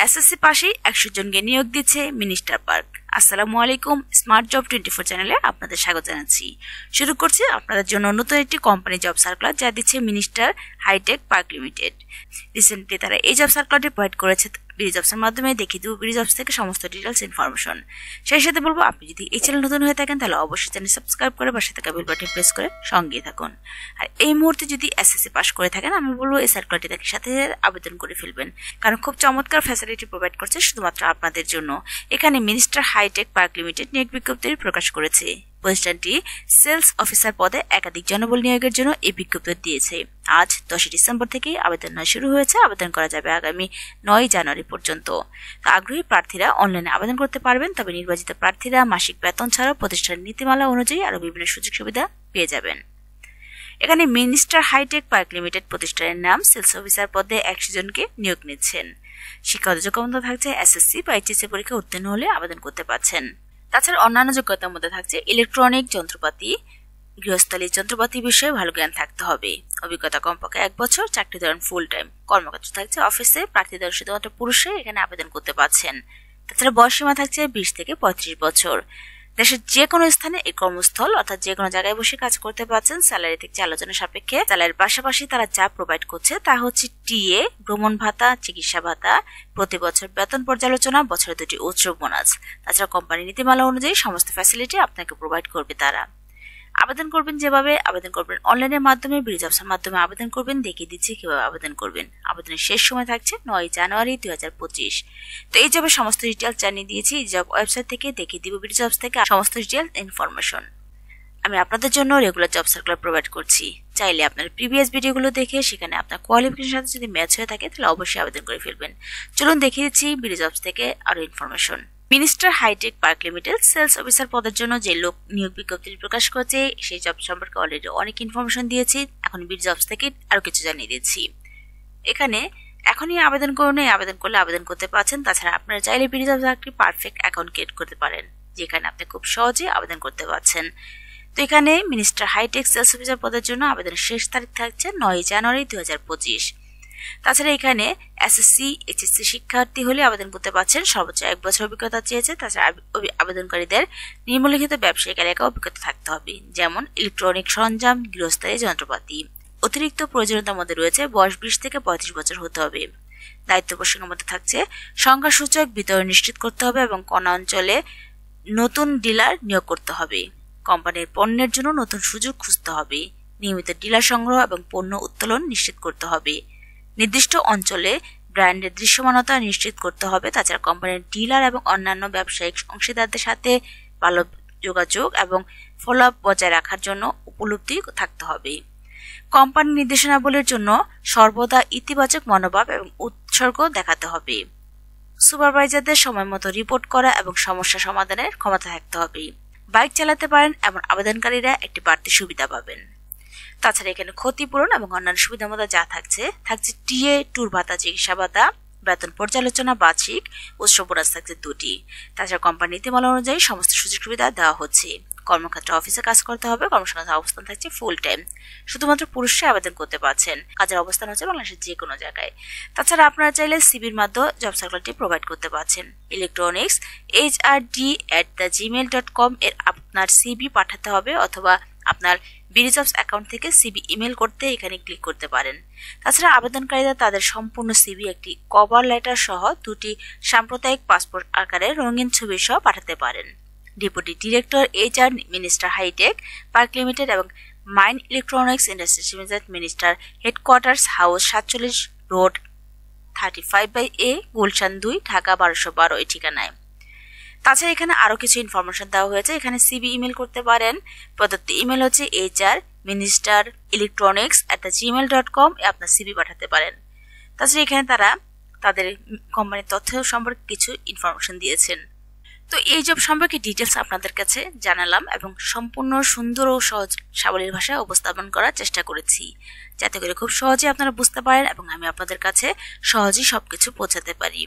SSC পাশেই 100 জনকে নিয়োগ দিচ্ছে মিনিস্টার পার্ক। আসসালামু আলাইকুম, স্মার্ট জব 24 চ্যানেলে আপনাদের স্বাগত জানাচ্ছি। শুরু করছি আপনাদের জন্য নতুন একটি কোম্পানি জব সার্কুলার, যা দিচ্ছে minister hi tech park limited. Recently তারা এই জব সার্কুলারটি প্রোভাইড করেছে বিডিজবসের মাধ্যমে। দেখিয়ে দেবো বিডিজবস থেকে সমস্ত ডিটেলস ইনফরমেশন। সেই সাথে বলবো, আপনি যদি এই চ্যানেল নতুন হয়ে থাকেন তাহলে অবশ্যই চ্যানেল সাবস্ক্রাইব করে পাশে থাকা বেল বাটন প্রেস করে সঙ্গে থাকুন। আর এই মুহূর্তে যদি এসএসসি পাস করে থাকেন, আমি বলবো এই সার্কুলারটি তাকে সাথে আবেদন করে ফেলবেন, কারণ খুব চমৎকার ফ্যাসিলিটি প্রোভাইড করছে শুধুমাত্র আপনাদের জন্য। এখানে মিনিস্টার হাইটেক পার্ক লিমিটেড নিয়োগ বিজ্ঞপ্তি প্রকাশ করেছে। প্রতিষ্ঠানটি সেলস অফিসার পদে একাধিক জনবল নিয়োগের জন্য এই বিজ্ঞপ্তি দিয়েছে। আজ 10 ডিসেম্বর থেকে আবেদন শুরু হয়েছে। আবেদন করা যাবে আগামী 9 জানুয়ারি পর্যন্ত। আগ্রহী প্রার্থীরা অনলাইনে আবেদন করতে পারবেন, তবে নির্বাচিত প্রার্থীরা মাসিক বেতন ছাড়াও প্রতিষ্ঠানের নীতিমালা অনুযায়ী আরো বিভিন্ন সুযোগ সুবিধা পেয়ে যাবেন। এখানে মিনিস্টার হাইটেক পার্ক লিমিটেড প্রতিষ্ঠানের নাম সেলস অফিসার পদে 100 জনকে নিয়োগ নিচ্ছেন। শিক্ষাগত যোগ্যতা থাকছে এসএসসি বা এইচএসসি পরীক্ষা উত্তীর্ণ হলে আবেদন করতে পারছেন। তাছাড়া অন্যান্য যোগ্যতার মধ্যে থাকছে ইলেকট্রনিক যন্ত্রপাতি, গৃহস্থলী যন্ত্রপাতি বিষয়ে ভালো জ্ঞান থাকতে হবে, অভিজ্ঞতা কমপক্ষে 1 বছর, চাকরি ধরেন ফুল টাইম, কর্মক্ষেত্র থাকছে অফিসে, প্রার্থীদের শুধুমাত্র পুরুষরাই এখানে আবেদন করতে পারছেন। তাছাড়া বয়সসীমা থাকছে 20 থেকে 35 বছর। দেশের যে কোনো স্থানে এই কর্মস্থল অর্থাৎ যে কোনো জায়গায় বসে কাজ করতে পারছেন। স্যালারি থেকে আলোচনা সাপেক্ষে। স্যালারির পাশাপাশি তারা যা প্রোভাইড করছে তা হচ্ছে টিএ, ভ্রমণ ভাতা, চিকিৎসা ভাতা, প্রতি বছর বেতন পর্যালোচনা, বছরে 2টি উৎসব বোনাস। তাছাড়া কোম্পানির নীতিমালা অনুযায়ী সমস্ত ফ্যাসিলিটি আপনাকে প্রোভাইড করবে তারা। আবেদন করবেন যেভাবে আবেদন করবেন অনলাইনের মাধ্যমে, বিডিজবসের মাধ্যমে আবেদন করবেন। দেখিয়ে দিচ্ছি কিভাবে আবেদন করবেন। আবেদনের শেষ সময় থাকছে 9 জানুয়ারি 2025। তো এই জবের সমস্ত ডিটেলস জানিয়ে দিয়েছি জব ওয়েবসাইট থেকে। দেখিয়ে দিব বিডিজবস থেকে সমস্ত ডিটেলস ইনফরমেশন। আমি আপনাদের জন্য রেগুলার জব সার্কুলার প্রোভাইড করছি। চাইলে আপনার প্রিভিয়াস ভিডিওগুলো দেখে সেখানে আপনার কোয়ালিফিকেশনের সাথে যদি ম্যাচ হয়ে থাকে তাহলে অবশ্যই আবেদন করে ফেলবেন। চলুন দেখিয়ে দিচ্ছি বিডিজবস থেকে আরো information. Minister hi tech park limited sales officer পদের জন্য যে লোক নিয়োগ বিজ্ঞপ্তি প্রকাশ করেছে সেই জব সম্পর্কে অলরেডি অনেক ইনফরমেশন দিয়েছি। এখন বিডিজবস থেকে আরো কিছু জানিয়ে দিচ্ছি। এখানে এখনই আবেদন করুন, আবেদন করলে আবেদন করতে পারছেন। তাছাড়া আপনারা চাইলে বিডিজবস একটি পারফেক্ট অ্যাকাউন্ট ক্রিয়েট করতে পারেন, যেখানে আপনি খুব সহজে আবেদন করতে পারছেন। তো এখানে মিনিস্টার হাইটেক সেলস অফিসার পদের জন্য আবেদনের শেষ তারিখ থাকছে 9 জানুয়ারি 2025। তাছাড়া এখানে এসএসসি এইচএসসি শিক্ষার্থী হলে আবেদন করতে পারছেন। সর্বোচ্চ 1 বছর অভিজ্ঞতা চেয়েছে। তাছাড়া আবেদনকারীদের নিম্নলিখিত ব্যবসায়িক এলাকা অভিজ্ঞতা থাকতে হবে, যেমন ইলেকট্রনিক সরঞ্জাম, গৃহস্থালী যন্ত্রপাতি। অতিরিক্ত প্রয়োজনীয়তার মধ্যে রয়েছে বয়স 20 থেকে 35 বছর হতে হবে। দায়িত্ব প্রসঙ্গের মধ্যে থাকছে সংখ্যাসূচক বিতরণ নিশ্চিত করতে হবে এবং কোন অঞ্চলে নতুন ডিলার নিয়োগ করতে হবে। কোম্পানির পণ্যের জন্য নতুন সুযোগ খুঁজতে হবে। নিয়মিত ডিলার সংগ্রহ এবং পণ্য উত্তোলন নিশ্চিত করতে হবে। নির্দিষ্ট অঞ্চলে ব্র্যান্ডের দৃশ্যমানতা নিশ্চিত করতে হবে। তাছাড়া কোম্পানির ডিলার এবং অন্যান্য ব্যবসায়িক অংশীদারদের সাথে ভালো যোগাযোগ এবং ফলো আপ বজায় রাখার জন্য উপলব্ধি থাকতে হবে। কোম্পানির নির্দেশনাবলীর জন্য সর্বদা ইতিবাচক মনোভাব এবং উৎসর্গ দেখাতে হবে। সুপারভাইজারদের সময় মতো রিপোর্ট করা এবং সমস্যা সমাধানের ক্ষমতা থাকতে হবে। বাইক চালাতে পারেন এমন আবেদনকারীরা একটি বাড়তি সুবিধা পাবেন। তাছাড়া এখানে ক্ষতিপূরণ এবং অন্যান্য সুবিধার মধ্যে যা থাকছে টিএ, ট্যুর ভাতা, চিকিৎসা ভাতা, বেতন পর্যালোচনা, বার্ষিক উৎসব বোনাস থাকছে 2টি। তাছাড়া কোম্পানির নীতিমালা অনুযায়ী সমস্ত সুযোগ সুবিধা দেওয়া হচ্ছে। কর্মক্ষেত্রে অফিসে কাজ করতে হবে। কর্মসংস্থান অবস্থান থাকছে ফুল টাইম। শুধুমাত্র পুরুষরাই আবেদন করতে পারছেন। কাজের অবস্থান হচ্ছে বাংলাদেশের যে কোনো জায়গায়। তাছাড়া আপনারা চাইলে সিবির মাধ্যমে জব সার্কুলারটি প্রোভাইড করতে পারছেন। ইলেকট্রনিক্স hrd@gmail.com এর আপনার সিবি পাঠাতে হবে, অথবা আপনার বিডিজবস অ্যাকাউন্ট থেকে সিবি ইমেল করতে এখানে ক্লিক করতে পারেন। তাছাড়া আবেদনকারীরা তাদের সম্পূর্ণ সিবি, একটি কভার লেটার সহ 2টি সাম্প্রদায়িক পাসপোর্ট আকারে রঙিন ছবি সহ পাঠাতে পারেন। Deputy director HR minister hi tech park limited এবং mine electronics industries limited, minister headquarters, house 47 road 35/A, Gulshan 2, Dhaka 1212 এই ঠিকানায়। তাছাড়া এখানে আরো কিছু ইনফরমেশন দেওয়া হয়েছে। এখানে সিবি ইমেল করতে পারেন। প্রদত্ত ইমেল হচ্ছে hrministerelectronics@gmail.com এ আপনার সিবি পাঠাতে পারেন। তাছাড়া এখানে তারা তাদের কোম্পানির তথ্য সম্পর্কে কিছু ইনফরমেশন দিয়েছেন। তো এই জব সম্পর্কে ডিটেলস আপনাদের কাছে জানালাম এবং সম্পূর্ণ সুন্দর ও সহজ সাবলীল ভাষায় উপস্থাপন করার চেষ্টা করেছি, যাতে করে খুব সহজে আপনারা বুঝতে পারেন এবং আমি আপনাদের কাছে সহজেই সবকিছু পৌঁছাতে পারি।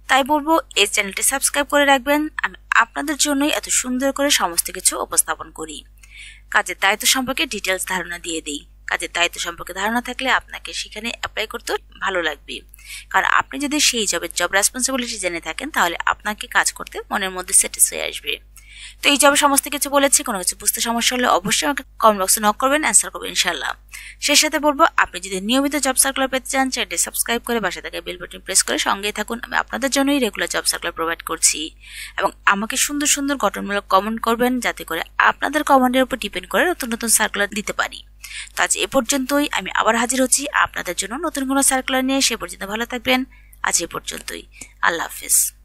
তাই বলবো এই চ্যানেলটি সাবস্ক্রাইব করে রাখবেন। আমি আপনাদের জন্যই এত সুন্দর করে সমস্ত কিছু উপস্থাপন করি। কাজের দায়িত্ব সম্পর্কে ডিটেলস ধারণা দিয়ে দিই। কাজের দায়িত্ব সম্পর্কে ধারণা থাকলে আপনাকে সেখানে অ্যাপ্লাই করতে ভালো লাগবে। কারণ আপনি যদি সেই জব রেসপন্সিবিলিটি জেনে থাকেন তাহলে আপনাকে কাজ করতে মনের মধ্যে স্যাটিসফাই আসবে। তো এই জবে সমস্ত কিছু বলেছি, কোনো কিছু বুঝতে সমস্যা হলে অবশ্যই আমাকে কমেন্ট বক্সে নক করবেন, অ্যান্সার করবেন ইনশাআল্লাহ। সেই সাথে বলবো, আপনি যদি নিয়মিত জব সার্কুলার পেতে চান চ্যানেলটি সাবস্ক্রাইব করে পাশে থাকা বেল বাটন প্রেস করে সঙ্গেই থাকুন। আমি আপনাদের জন্যই রেগুলার জব সার্কুলার প্রোভাইড করছি এবং আমাকে সুন্দর সুন্দর গঠনমূলক কমেন্ট করবেন যাতে করে আপনাদের কমেন্টের উপর ডিপেন্ড করে নতুন নতুন সার্কুলার দিতে পারি। তো আজ এ পর্যন্তই, আমি আবার হাজির হচ্ছি আপনাদের জন্য নতুন কোনো সার্কুলার নিয়ে। সে পর্যন্ত ভালো থাকবেন। আজ এ পর্যন্তই, আল্লাহ হাফেজ।